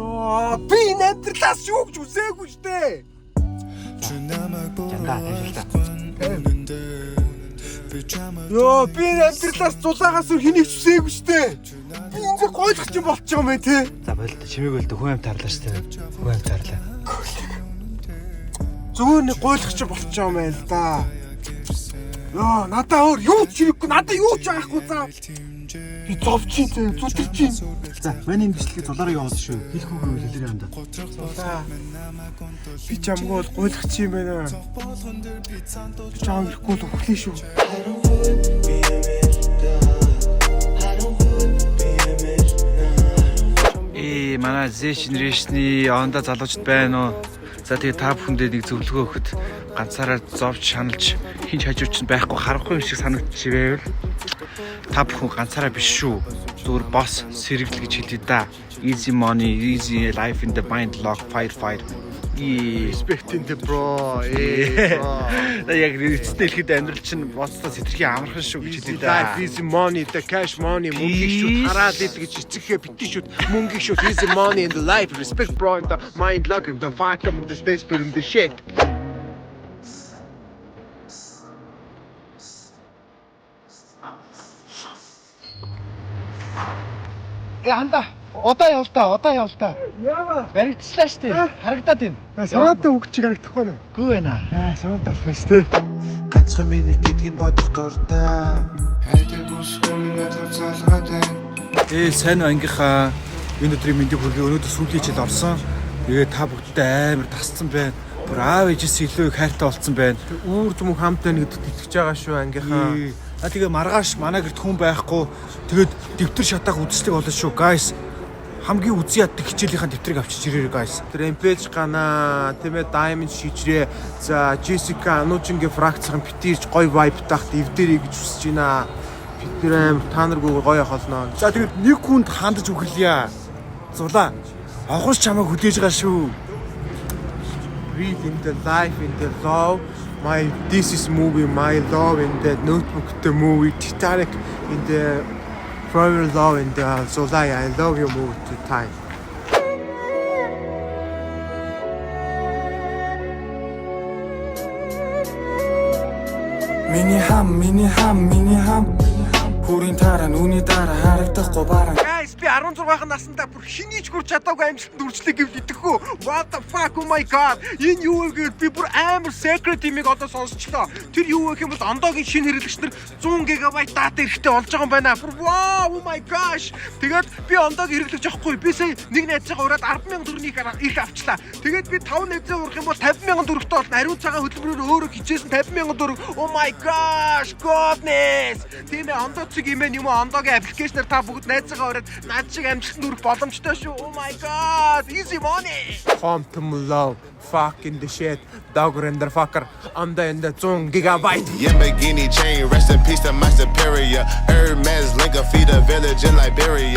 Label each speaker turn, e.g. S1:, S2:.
S1: Йоо, би нэвтрлээс юу гэж үсээгүй штэ. Йоо, би нэвтрлээс зулаагаас хэнийг үсээгүй штэ. Би ингээ гойлох юм болчих юм ээ те.
S2: За болд чимээг болд хүн амт тарлаа штэ. Хүн амт тарлаа.
S1: Зүгээр нэг гойлох юм болчих юм байна л да. Йоо, надаа өөр юу ч хийхгүй, надаа юу ч аахгүй за. Би зовчих зэ, зүтэрчих.
S2: За, манай бичлэгийг зулаараа явуулсан шүү. Хэлэхгүй хэлээр юм да.
S1: За. Би чамгүй бол гойлох юм байна. Би чам ирэхгүй л өглөө шүү.
S2: Манай Z generation-ы онда залуучд байна уу? За тэгээ та бүхэндээ нэг зөвлөгөө өгөхөд ганцаараа зовж шаналж хинч хажууч нь байхгүй харахгүй юм шиг санагдчихвэвэл та бүхэн ганцаараа биш шүү. Зүгээр босс сэргэлэл гэж хэлээ да. Easy money, easy life in the mind lock fire.
S1: Respect in the bro. Bro.
S2: Яг эцэст хэлэхэд амьдрал чинь боцтой сэтгэхийн амархан шүү гэж хэлээ да.
S1: Easy money, the cash money, мөнгөийг шууд хараад идэх гэж эцэгхээ битгий шууд мөнгөийг шууд easy money in the life, respect bro in the mind lock in the fight in the space in the shit.
S2: Янда одоо явал та.
S1: Яа.
S2: Баригдчихлаа шүү дээ. Харагдаад байна.
S1: Санаатай үг чиг харагдахгүй нэ.
S2: Гүү байна.
S1: Санаатай фэс тэ. Ганцхан миний гэдгийг бодох дуртай.
S2: Сайн ангийнхаа энэ өдрийн мэндийг хүргэе. Өнөөдөр сүүлийн жил орсон. Тэгээ та бүгдтэй амар тасцсан байна. Бүр аав ээжээс илүү их хайртай болцсон байна.
S1: Үүр зүм хамтаа нэгдэд итгэж байгаа шүү ангийнхаа.
S2: Тэгээ маргааш манай гэрт хүн байхгүй. Тэгээд дэвтэр шатаах үзэсгэлэг болно шүү guys. Хамгийн үзий яддаг хичээлийнхаа дэвтрийг авчиж ирээрэй guys.
S1: Тэр эмпэж гана тиймээ diamond шижрээ. За Jessica Anujinгийн фракцийн битэрч гоё vibe таахт эвдэрэй гэж хүсэж байна. Бид нэр амар та наргүй гоё ахолноо.
S2: За тэгээд нэг хүнд хандаж өгүүлье. Зулаа. Авахс чамайг хүлээж байгаа шүү.
S1: Real in the life in the love. This is movie, my love in the notebook, the movie Titanic in the forever love in the Zolai. I love your movie to time.
S3: Mini ham. Хүрийн таран үний дараа харагдахгүй баран.
S1: Guys, би 16 наснда бүр хинийч хүрч чадаагүй амжилтанд хүрчлээ гэвэл идэхгүй. What the fuck, oh my god. Энэ юу вэ гэвэл би бүр амар secret имийг одоо сонсчлоо. Тэр юу вэ гэвэл ондоогийн шинэ хэрэглэгч нар 100 GB дата эрэхтэй болж байгаа юм байна. Бүр wow, oh my gosh. Тэгээд би ондоог хэрэглэж авахгүй. Би сая нэг найзаагаа ураад 10,000 төгрөгийг их авчлаа. Тэгээд би 5 найзаа урах юм бол 50,000 төгрөгтэй болно. Ариун цагаан хөдөлмөрөөр өөрөө хичээсэн 50,000 төгрөг. Oh my gosh, goodness. Тийм ээ, ондоо имэн юм ондоогийн аппликейшнээр та бүгд найзаагаа ураад над шиг амжилтанд хүрэх боломжтой шүү. Oh my god, easy money. Quantum love, fucking the shit, dog render fucker, under in the 100 GB.
S4: Lamborghini chain, rest in peace to my superior. Hermes link a feed a village in Liberia.